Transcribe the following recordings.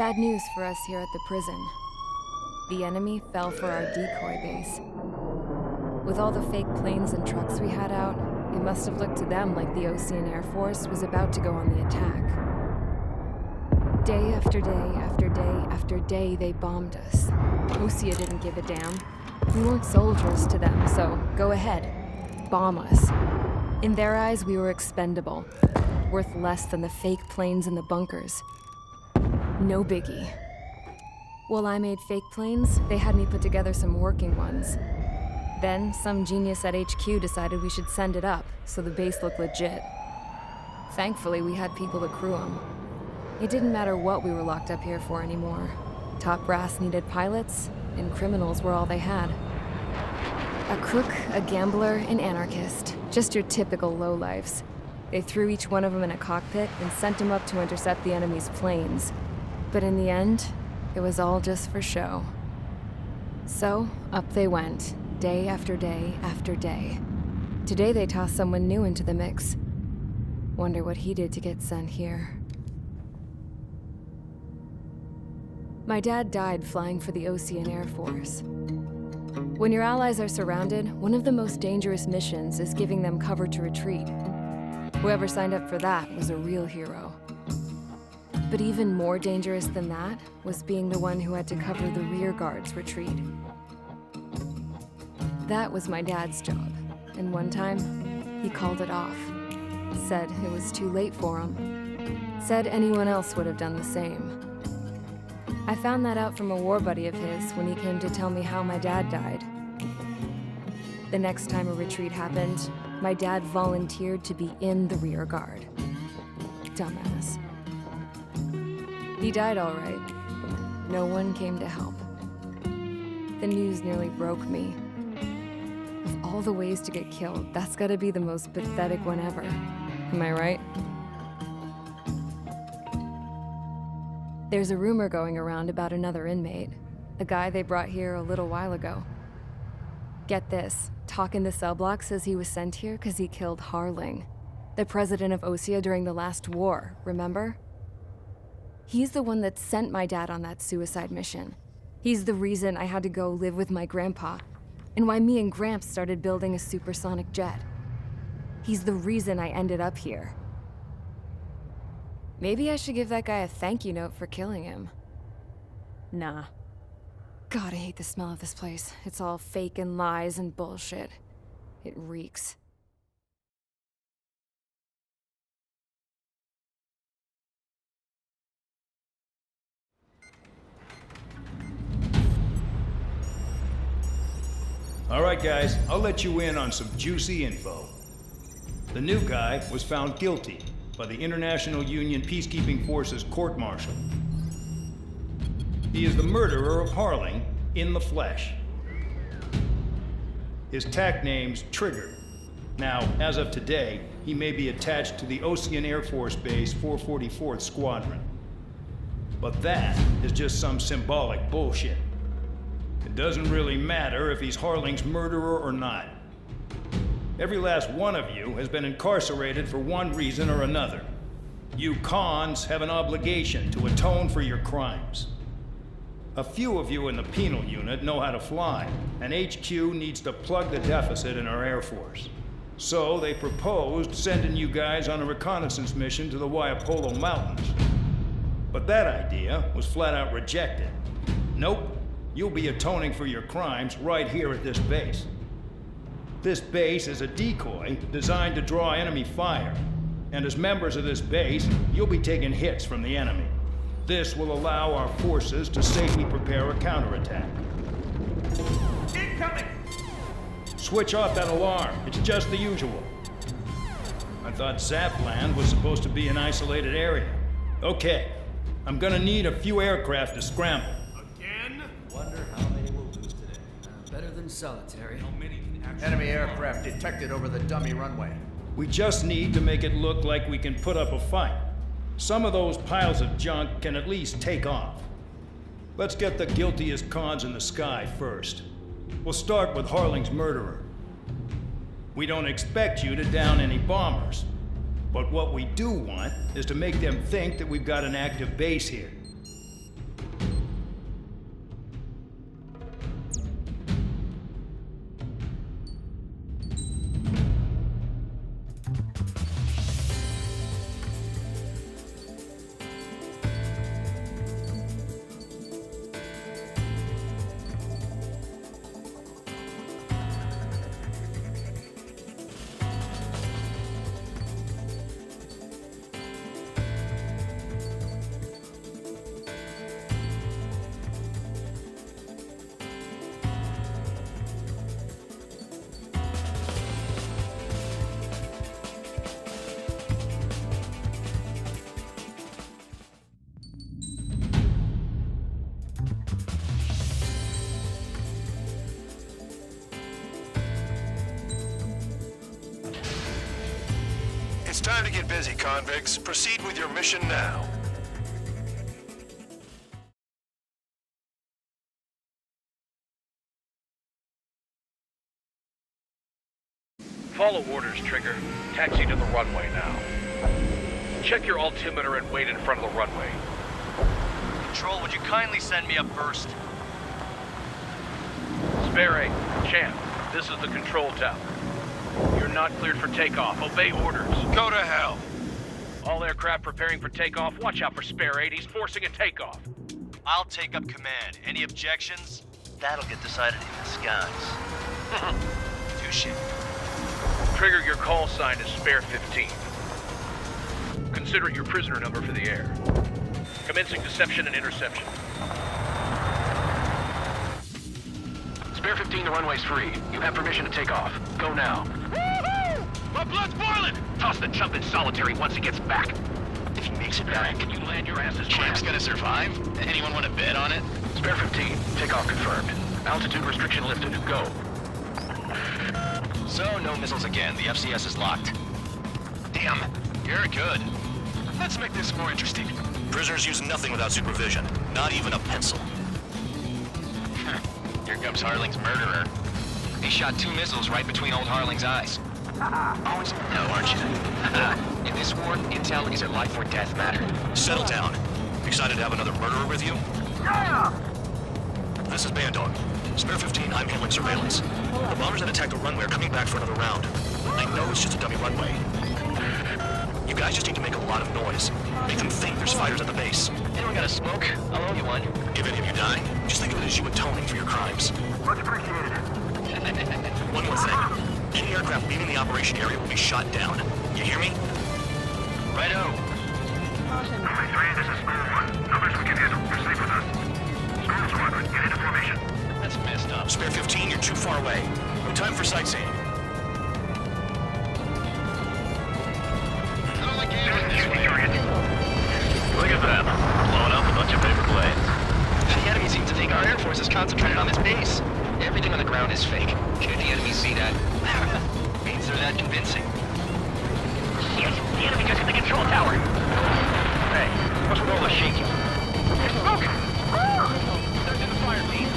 Bad news for us here at the prison. The enemy fell for our decoy base. With all the fake planes and trucks we had out, it must have looked to them like the Ocean Air Force was about to go on the attack. Day after day after day after day, they bombed us. Osea didn't give a damn. We weren't soldiers to them, so go ahead. Bomb us. In their eyes, we were expendable. Worth less than the fake planes in the bunkers. No biggie. While I made fake planes, they had me put together some working ones. Then, some genius at HQ decided we should send it up, so the base looked legit. Thankfully, we had people to crew them. It didn't matter what we were locked up here for anymore. Top brass needed pilots, and criminals were all they had. A crook, a gambler, an anarchist. Just your typical lowlifes. They threw each one of them in a cockpit and sent them up to intercept the enemy's planes. But in the end, it was all just for show. So, up they went, day after day after day. Today they tossed someone new into the mix. Wonder what he did to get sent here. My dad died flying for the Ocean Air Force. When your allies are surrounded, one of the most dangerous missions is giving them cover to retreat. Whoever signed up for that was a real hero. But even more dangerous than that was being the one who had to cover the rear guard's retreat. That was my dad's job, and one time, he called it off. Said it was too late for him. Said anyone else would have done the same. I found that out from a war buddy of his when he came to tell me how my dad died. The next time a retreat happened, my dad volunteered to be in the rear guard. Dumbass. He died all right. No one came to help. The news nearly broke me. Of all the ways to get killed, that's gotta be the most pathetic one ever. Am I right? There's a rumor going around about another inmate. A guy they brought here a little while ago. Get this, talk in the cell block says he was sent here because he killed Harling, the president of Osea during the last war, remember? He's the one that sent my dad on that suicide mission. He's the reason I had to go live with my grandpa, and why me and Gramps started building a supersonic jet. He's the reason I ended up here. Maybe I should give that guy a thank you note for killing him. Nah. God, I hate the smell of this place. It's all fake and lies and bullshit. It reeks. All right, guys, I'll let you in on some juicy info. The new guy was found guilty by the International Union Peacekeeping Forces court-martial. He is the murderer of Harling in the flesh. His TAC name's Trigger. Now, as of today, he may be attached to the Ocean Air Force Base 444th Squadron. But that is just some symbolic bullshit. It doesn't really matter if he's Harling's murderer or not. Every last one of you has been incarcerated for one reason or another. You cons have an obligation to atone for your crimes. A few of you in the penal unit know how to fly, and HQ needs to plug the deficit in our Air Force. So they proposed sending you guys on a reconnaissance mission to the Waiapolo Mountains. But that idea was flat out rejected. Nope, you'll be atoning for your crimes right here at this base. This base is a decoy designed to draw enemy fire, and as members of this base, you'll be taking hits from the enemy. This will allow our forces to safely prepare a counterattack. Incoming! Switch off that alarm. It's just the usual. I thought Zapland was supposed to be an isolated area. Okay, I'm gonna need a few aircraft to scramble. Again? Wonder how many we'll lose today. Better than solitary. How many can actually... Enemy aircraft detected over the dummy runway. We just need to make it look like we can put up a fight. Some of those piles of junk can at least take off. Let's get the guiltiest cons in the sky first. We'll start with Harling's murderer. We don't expect you to down any bombers, but what we do want is to make them think that we've got an active base here. time to get busy, convicts. Proceed with your mission now. Follow orders, Trigger. Taxi to the runway now. Check your altimeter and wait in front of the runway. Control, would you kindly send me up first? Spare 8, Champ, this is the control tower. You're not cleared for takeoff. Obey orders. Go to hell. All aircraft preparing for takeoff. Watch out for Spare 8. He's forcing a takeoff. I'll take up command. Any objections? That'll get decided in the skies. Touche. Trigger, your call sign is Spare 15. Consider it your prisoner number for the air. Commencing deception and interception. Spare 15, the runway's free. You have permission to take off. Go now. Woo-hoo! My blood's boiling! Toss the chump in solitary once he gets back. If he makes it back, can you land your asses? Champ's gonna survive? Anyone want to bet on it? Spare 15, takeoff confirmed. Altitude restriction lifted. Go. So, no missiles again. The FCS is locked. Damn, you're good. Let's make this more interesting. Prisoners use nothing without supervision. Not even a pencil. Here comes Harling's murderer. He shot 2 missiles right between old Harling's eyes. Always know, aren't you? In this war, intel is a life or death matter. Settle down. Excited to have another murderer with you? Yeah! This is Bandog. Spare 15, I'm handling surveillance. The bombers that attacked the runway are coming back for another round. I know it's just a dummy runway. You guys just need to make a lot of noise. Make them think there's fighters at the base. Anyone got a smoke? I'll owe you one. If any of you die, just think of it as you atoning for your crimes. Much appreciated. One more thing. Any aircraft leaving the operation area will be shot down. You hear me? Righto. This is Spare 1. Numbers we can handle. You're safe with us. Spare Squadron, get into formation. That's messed up. Spare 15, you're too far away. No time for sightseeing. Look at them. Blowing up a bunch of paper planes. The enemy seems to think our Air Force is concentrated on this base. Everything on the ground is fake. Can't the enemy see that? Means they're that convincing. Yes, the enemy just hit the control tower. Hey, what's with all the shaking? It's smoke! They're in the fire, Pete.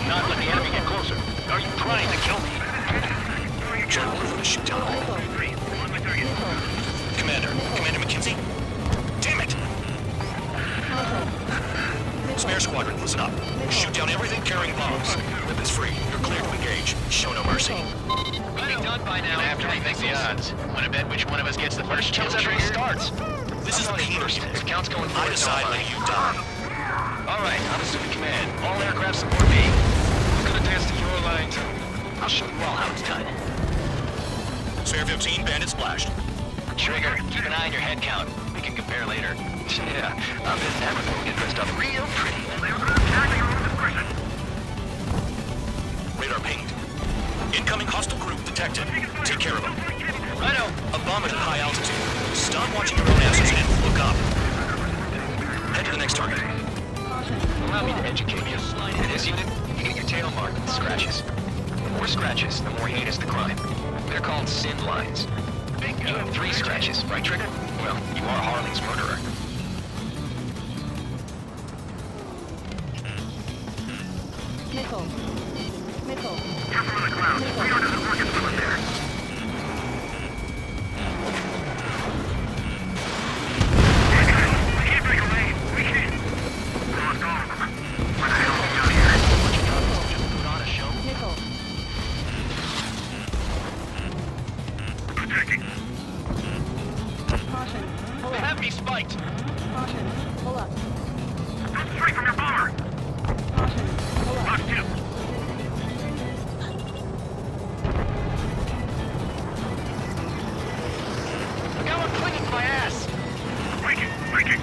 Not let the enemy get closer. Are you trying to kill me? Jet order for the shoot down all. Commander McKinsey? Damn it! Spare Squadron, listen up. Shoot down everything carrying bombs. Whip is free. You're cleared to engage. Show no mercy. We'll be done by now. After we think the odds. Wanna bet which one of us gets the first kill trigger? Starts. This is penal. If count's going I decide when you die. Alright, I'm assuming command. All aircraft support me. I'm gonna dance to your lines. I'll show you all how it's done. Spare 15, bandit splashed. Trigger, keep an eye on your head count. We can compare later. Yeah, I bet that one will get dressed up real pretty. Radar pinged. Incoming hostile group detected. Take care of them. Righto. A bomb is at high altitude. Stop watching your own asses and look up. Head to the next target. Allow me to educate you. In this unit, you get your tail marked with scratches. The more scratches, the more heinous the crime. They're called sin lines. You have 3 scratches, right, Trigger? Well, you are Harling's murderer. Nickel. Careful on the ground. Radar doesn't work if someone's there. We can't break a lane. We can't. We lost all of them. Where the hell are we down here? Just put on a show. Protecting. They have me spiked. That's straight from your bomber. Watch 2. Look how I'm clinging to my ass. Breaking.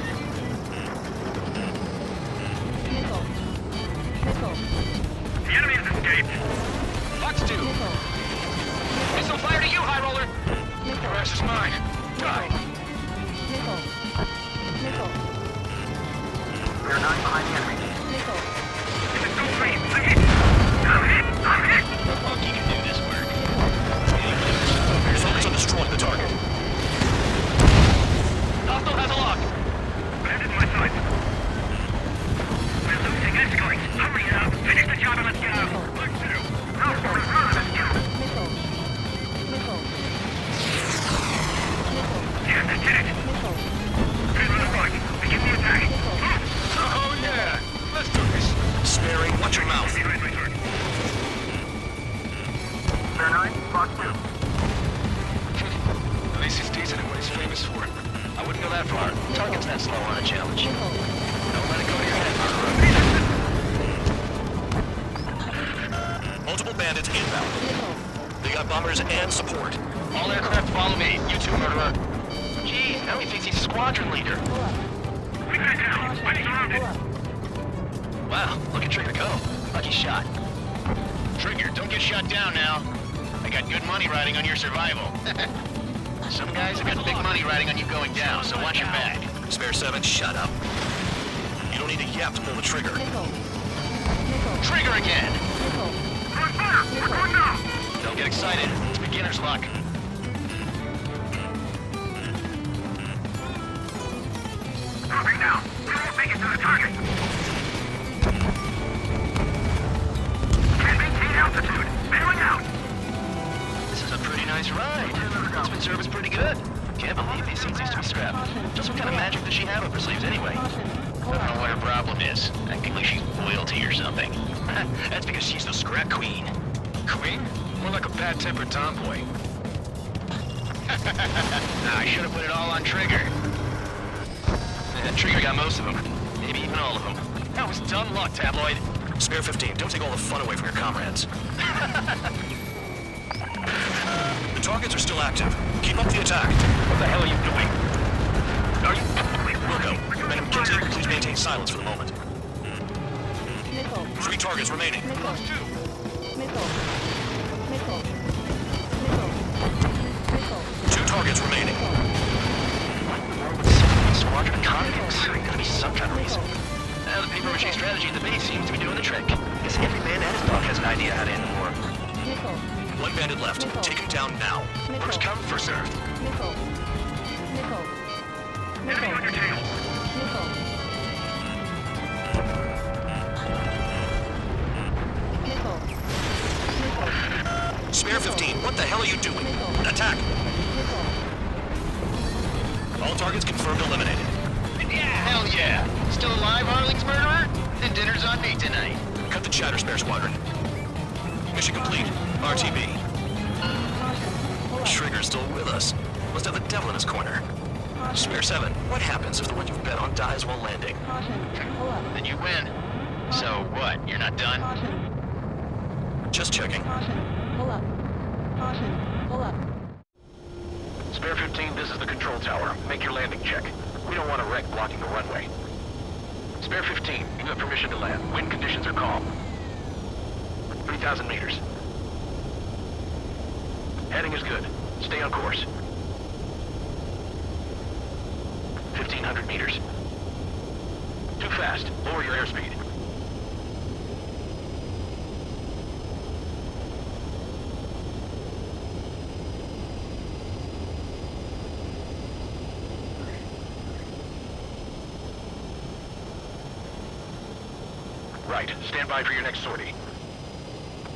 The enemy has escaped. Fox 2. Missile fire to you, High Roller. Your ass is mine. Die. We are not behind the enemy. If it's no green, I'm hit. Monkey can do this work. Focus on destroying the target. bearing. Watch your mouth. Bear 9, Fox 2. At least he's decent at what he's famous for. I wouldn't go that far. Target's that slow on a challenge. Don't let it go to your head, murderer. Multiple bandits inbound. They got bombers and support. All aircraft follow me. You too, murderer. Gee, now he thinks he's a squadron leader. We got down. I'm surrounded. Wow, look at Trigger go. Lucky shot. Trigger, don't get shot down now. I got good money riding on your survival. Some guys have got big money riding on you going down, so watch your back. Spare 7, shut up. You don't need a yap to pull the trigger. Trigger again! On fire! We're going now! Don't get excited. It's beginner's luck. Dropping now. We won't make it to the target. Can't maintain altitude. Bailing out. This is a pretty nice ride. It's been serviced pretty good. Can't believe these things used to be scrapped. Just what kind of magic does she have up her sleeves anyway? I don't know what her problem is. Acting like she's royalty or something. That's because she's the scrap queen. Queen? More like a bad-tempered tomboy. Nah, I should have put it all on Trigger. Trigger got most of them. Maybe even all of them. That was dumb luck, Tabloid. Spare 15, don't take all the fun away from your comrades. The targets are still active. Keep up the attack. What the hell are you doing? Are you? Wilco, Men and McKinsey, please maintain silence for the moment. 3 targets remaining. 2 targets remaining. Squadron economics. Gotta be some kind of reason. The paper-mache strategy at the base seems to be doing the trick. Guess every man and his dog has an idea how to end the war. 1 bandit left. Take him down now. First come, first served. Enemy on your tail. Spare 15, what the hell are you doing? Attack! All targets confirmed eliminated. Yeah, hell yeah. Still alive, Harling's murderer? Then dinner's on me tonight. Cut the chatter, Spare Squadron. Mission complete. RTB. Trigger's still with us. Must have the devil in his corner. Spare 7, what happens if the one you've bet on dies while landing? Then you win. So what, you're not done? Just checking. Spare 15, this is the control tower. Make your landing check. We don't want a wreck blocking the runway. Spare 15, you have permission to land. Wind conditions are calm. 3,000 meters. Heading is good. Stay on course. 1,500 meters. Too fast. Lower your airspeed. Right. Stand by for your next sortie.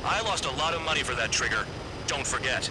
I lost a lot of money for that trigger. Don't forget.